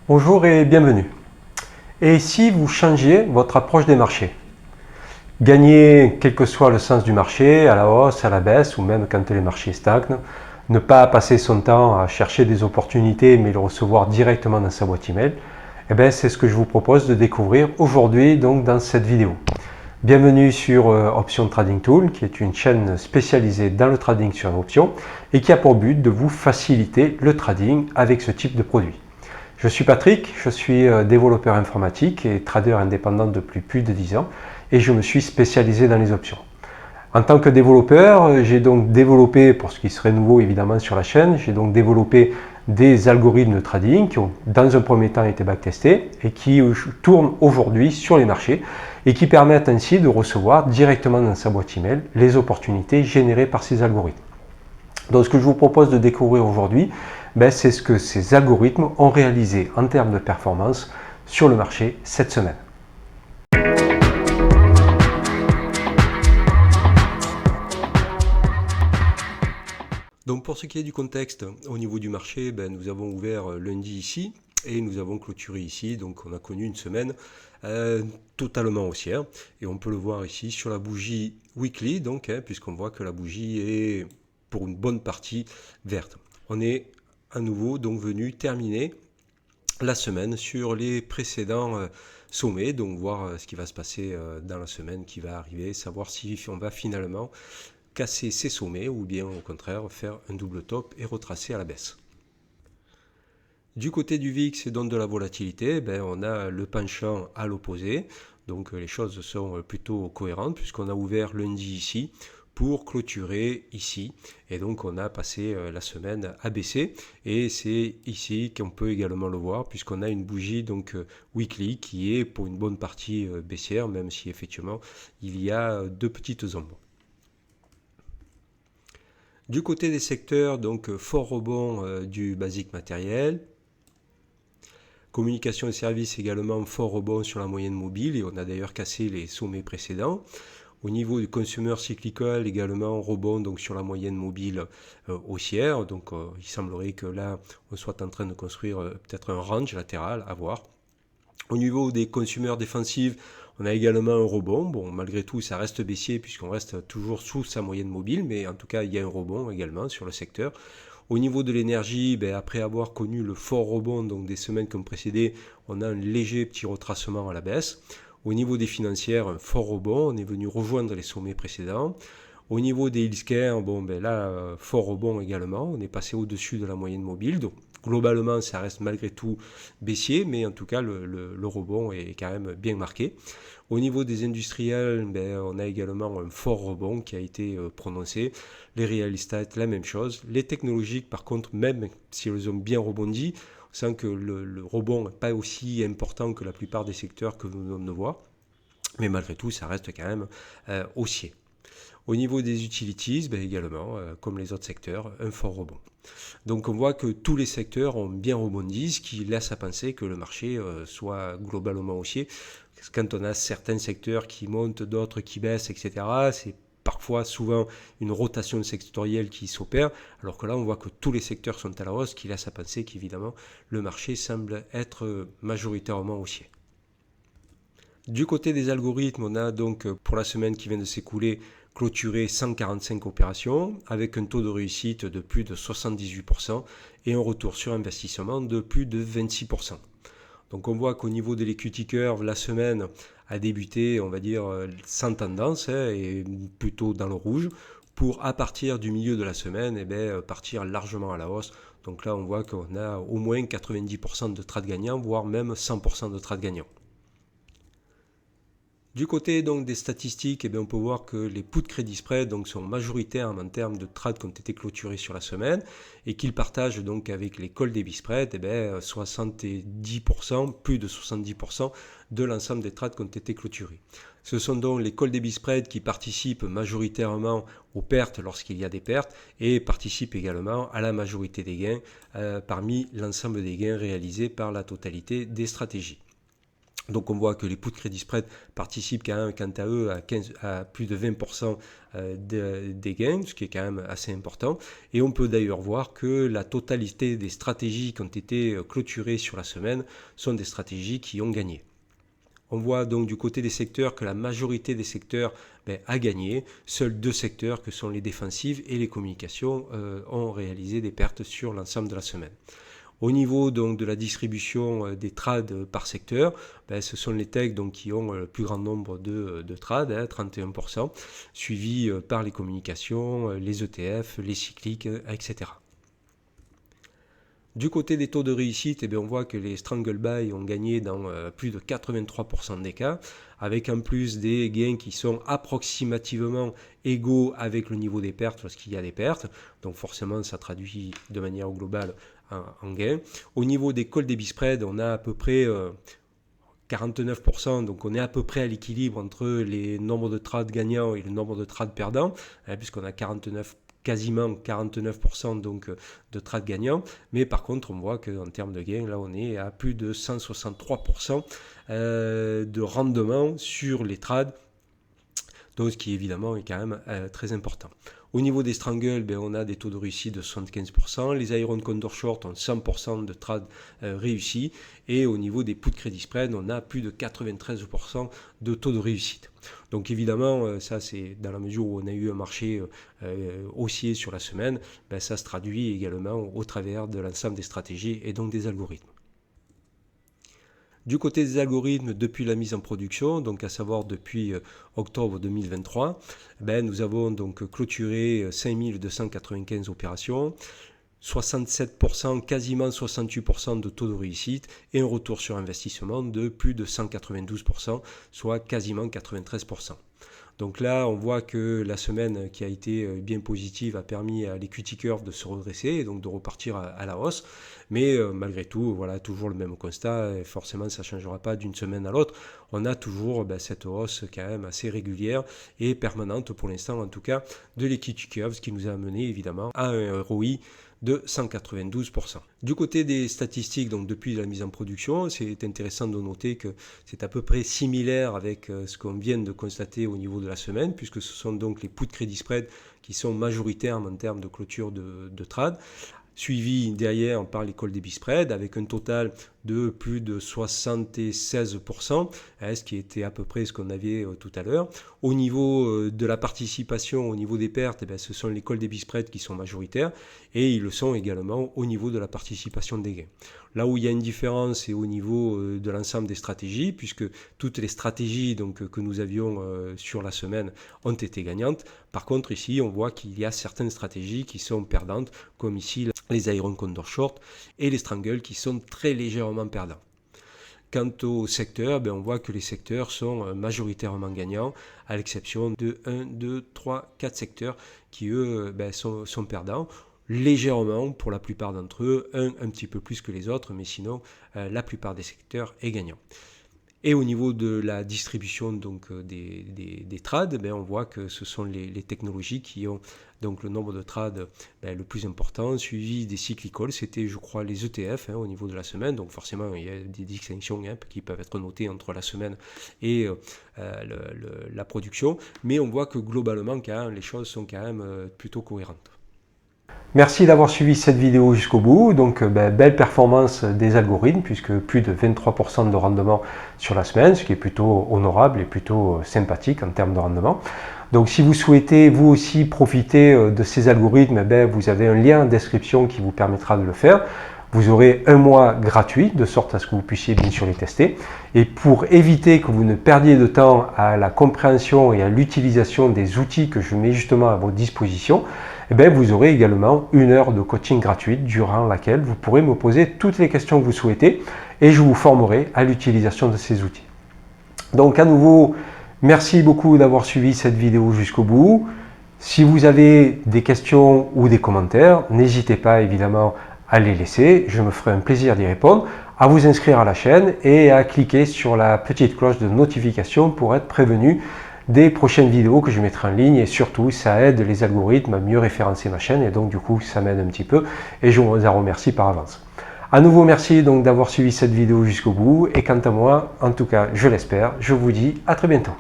Bonjour et bienvenue. Et si vous changiez votre approche des marchés? Gagner quel que soit le sens du marché, à la hausse, à la baisse ou même quand les marchés stagnent, ne pas passer son temps à chercher des opportunités mais le recevoir directement dans sa boîte email, c'est ce que je vous propose de découvrir aujourd'hui donc dans cette vidéo. Bienvenue sur Option Trading Tool, qui est une chaîne spécialisée dans le trading sur options et qui a pour but de vous faciliter le trading avec ce type de produit. Je suis Patrick, je suis développeur informatique et trader indépendant depuis plus de 10 ans et je me suis spécialisé dans les options. En tant que développeur, j'ai donc développé, pour ce qui serait nouveau évidemment sur la chaîne, j'ai donc développé des algorithmes de trading qui ont dans un premier temps été backtestés et qui tournent aujourd'hui sur les marchés et qui permettent ainsi de recevoir directement dans sa boîte email les opportunités générées par ces algorithmes. Donc ce que je vous propose de découvrir aujourd'hui, c'est ce que ces algorithmes ont réalisé en termes de performance sur le marché cette semaine. Donc pour ce qui est du contexte, au niveau du marché, nous avons ouvert lundi ici et nous avons clôturé ici. Donc on a connu une semaine totalement haussière et on peut le voir ici sur la bougie weekly, donc puisqu'on voit que la bougie est pour une bonne partie verte. On est à nouveau donc venu terminer la semaine sur les précédents sommets, donc voir ce qui va se passer dans la semaine qui va arriver, savoir si on va finalement casser ces sommets ou bien au contraire faire un double top et retracer à la baisse. Du côté du VIX et donc de la volatilité, on a le penchant à l'opposé, donc les choses sont plutôt cohérentes puisqu'on a ouvert lundi ici pour clôturer ici et donc on a passé la semaine à baisser et c'est ici qu'on peut également le voir puisqu'on a une bougie donc weekly qui est pour une bonne partie baissière, même si effectivement il y a deux petites ombres. Du côté des secteurs, donc fort rebond du basique matériel, communication et services également fort rebond sur la moyenne mobile et on a d'ailleurs cassé les sommets précédents. Au niveau du consumer cyclical également rebond donc sur la moyenne mobile haussière, donc il semblerait que là on soit en train de construire peut-être un range latéral à voir. Au niveau des consommateurs défensifs, on a également un rebond. Bon, malgré tout, ça reste baissier puisqu'on reste toujours sous sa moyenne mobile, mais en tout cas, il y a un rebond également sur le secteur. Au niveau de l'énergie, après avoir connu le fort rebond donc des semaines comme précédé, on a un léger petit retracement à la baisse. Au niveau des financières, un fort rebond, on est venu rejoindre les sommets précédents. Au niveau des healthcare, fort rebond également, on est passé au-dessus de la moyenne mobile, donc globalement, ça reste malgré tout baissier, mais en tout cas, le rebond est quand même bien marqué. Au niveau des industriels, on a également un fort rebond qui a été prononcé. Les real estate, la même chose. Les technologiques, par contre, même si elles ont bien rebondi, on sent que le rebond n'est pas aussi important que la plupart des secteurs que nous venons de voir. Mais malgré tout, ça reste quand même haussier. Au niveau des utilities, également, comme les autres secteurs, un fort rebond. Donc on voit que tous les secteurs ont bien rebondi, ce qui laisse à penser que le marché soit globalement haussier. Quand on a certains secteurs qui montent, d'autres qui baissent, etc., c'est parfois souvent une rotation sectorielle qui s'opère, alors que là on voit que tous les secteurs sont à la hausse, ce qui laisse à penser qu'évidemment le marché semble être majoritairement haussier. Du côté des algorithmes, on a donc pour la semaine qui vient de s'écouler clôturé 145 opérations avec un taux de réussite de plus de 78% et un retour sur investissement de plus de 26%. Donc on voit qu'au niveau de l'equity curve, la semaine a débuté, on va dire, sans tendance et plutôt dans le rouge pour à partir du milieu de la semaine partir largement à la hausse. Donc là on voit qu'on a au moins 90% de trades gagnants, voire même 100% de trades gagnants. Du côté donc des statistiques, on peut voir que les puts crédit spread donc, sont majoritaires en termes de trades qui ont été clôturés sur la semaine et qu'ils partagent donc avec les call debit spread 70%, plus de 70% de l'ensemble des trades qui ont été clôturés. Ce sont donc les call debit spread qui participent majoritairement aux pertes lorsqu'il y a des pertes et participent également à la majorité des gains parmi l'ensemble des gains réalisés par la totalité des stratégies. Donc on voit que les puts crédit spread participent quand même, quant à eux, à plus de 20% des gains, ce qui est quand même assez important. Et on peut d'ailleurs voir que la totalité des stratégies qui ont été clôturées sur la semaine sont des stratégies qui ont gagné. On voit donc du côté des secteurs que la majorité des secteurs a gagné. Seuls 2 secteurs, que sont les défensives et les communications, ont réalisé des pertes sur l'ensemble de la semaine. Au niveau donc de la distribution des trades par secteur, ce sont les techs donc, qui ont le plus grand nombre de trades, 31%, suivis par les communications, les ETF, les cycliques, etc. Du côté des taux de réussite, on voit que les strangle buy ont gagné dans plus de 83% des cas, avec en plus des gains qui sont approximativement égaux avec le niveau des pertes lorsqu'il y a des pertes. Donc forcément, ça traduit de manière globale en gain. Au niveau des call debit spread, on a à peu près 49%, donc on est à peu près à l'équilibre entre les nombres de trades gagnants et le nombre de trades perdants, puisqu'on a quasiment 49% donc de trades gagnants, mais par contre on voit qu'en termes de gains, là on est à plus de 163% de rendement sur les trades, donc ce qui évidemment est quand même très important. Au niveau des strangles, on a des taux de réussite de 75%, les iron condor short ont 100% de trades réussis, et au niveau des puts crédit spread, on a plus de 93% de taux de réussite. Donc évidemment, ça c'est dans la mesure où on a eu un marché haussier sur la semaine, ça se traduit également au travers de l'ensemble des stratégies et donc des algorithmes. Du côté des algorithmes, depuis la mise en production, donc à savoir depuis octobre 2023, nous avons donc clôturé 5295 opérations, 67%, quasiment 68% de taux de réussite et un retour sur investissement de plus de 192%, soit quasiment 93%. Donc là, on voit que la semaine qui a été bien positive a permis à l'equity curve de se redresser et donc de repartir à la hausse. Mais malgré tout, voilà, toujours le même constat. Et forcément, ça ne changera pas d'une semaine à l'autre. On a toujours cette hausse quand même assez régulière et permanente pour l'instant, en tout cas, de l'equity curve, ce qui nous a amené évidemment à un ROI de 192%. Du côté des statistiques, donc depuis la mise en production, c'est intéressant de noter que c'est à peu près similaire avec ce qu'on vient de constater au niveau de la semaine, puisque ce sont donc les puts crédit spread qui sont majoritaires en termes de clôture de trade, suivi derrière par les call debit spread avec un total de plus de 76%, ce qui était à peu près ce qu'on avait tout à l'heure. Au niveau de la participation, au niveau des pertes, ce sont les call debit spread qui sont majoritaires et ils le sont également au niveau de la participation des gains. Là où il y a une différence, c'est au niveau de l'ensemble des stratégies, puisque toutes les stratégies donc, que nous avions sur la semaine ont été gagnantes. Par contre, ici, on voit qu'il y a certaines stratégies qui sont perdantes, comme ici les iron condor short et les strangles qui sont très légèrement perdants. Quant au secteur, on voit que les secteurs sont majoritairement gagnants, à l'exception de 1, 2, 3, 4 secteurs qui, eux, sont perdants. Légèrement pour la plupart d'entre eux, un petit peu plus que les autres, mais sinon, la plupart des secteurs est gagnant. Et au niveau de la distribution donc, des trades, on voit que ce sont les technologies qui ont donc, le nombre de trades le plus important, suivi des cyclicals, c'était je crois les ETF au niveau de la semaine, donc forcément il y a des distinctions qui peuvent être notées entre la semaine et la production, mais on voit que globalement quand même, les choses sont quand même plutôt cohérentes. Merci d'avoir suivi cette vidéo jusqu'au bout. Donc, belle performance des algorithmes puisque plus de 23% de rendement sur la semaine, ce qui est plutôt honorable et plutôt sympathique en termes de rendement. Donc, si vous souhaitez vous aussi profiter de ces algorithmes, vous avez un lien en description qui vous permettra de le faire. Vous aurez un mois gratuit, de sorte à ce que vous puissiez bien sûr les tester. Et pour éviter que vous ne perdiez de temps à la compréhension et à l'utilisation des outils que je mets justement à votre disposition, vous aurez également 1 heure de coaching gratuite durant laquelle vous pourrez me poser toutes les questions que vous souhaitez et je vous formerai à l'utilisation de ces outils. Donc à nouveau, merci beaucoup d'avoir suivi cette vidéo jusqu'au bout. Si vous avez des questions ou des commentaires, n'hésitez pas évidemment à les laisser, je me ferai un plaisir d'y répondre, à vous inscrire à la chaîne et à cliquer sur la petite cloche de notification pour être prévenu des prochaines vidéos que je mettrai en ligne et surtout ça aide les algorithmes à mieux référencer ma chaîne et donc du coup ça m'aide un petit peu et je vous en remercie par avance. À nouveau, merci donc d'avoir suivi cette vidéo jusqu'au bout. Et quant à moi, en tout cas, je l'espère, je vous dis à très bientôt.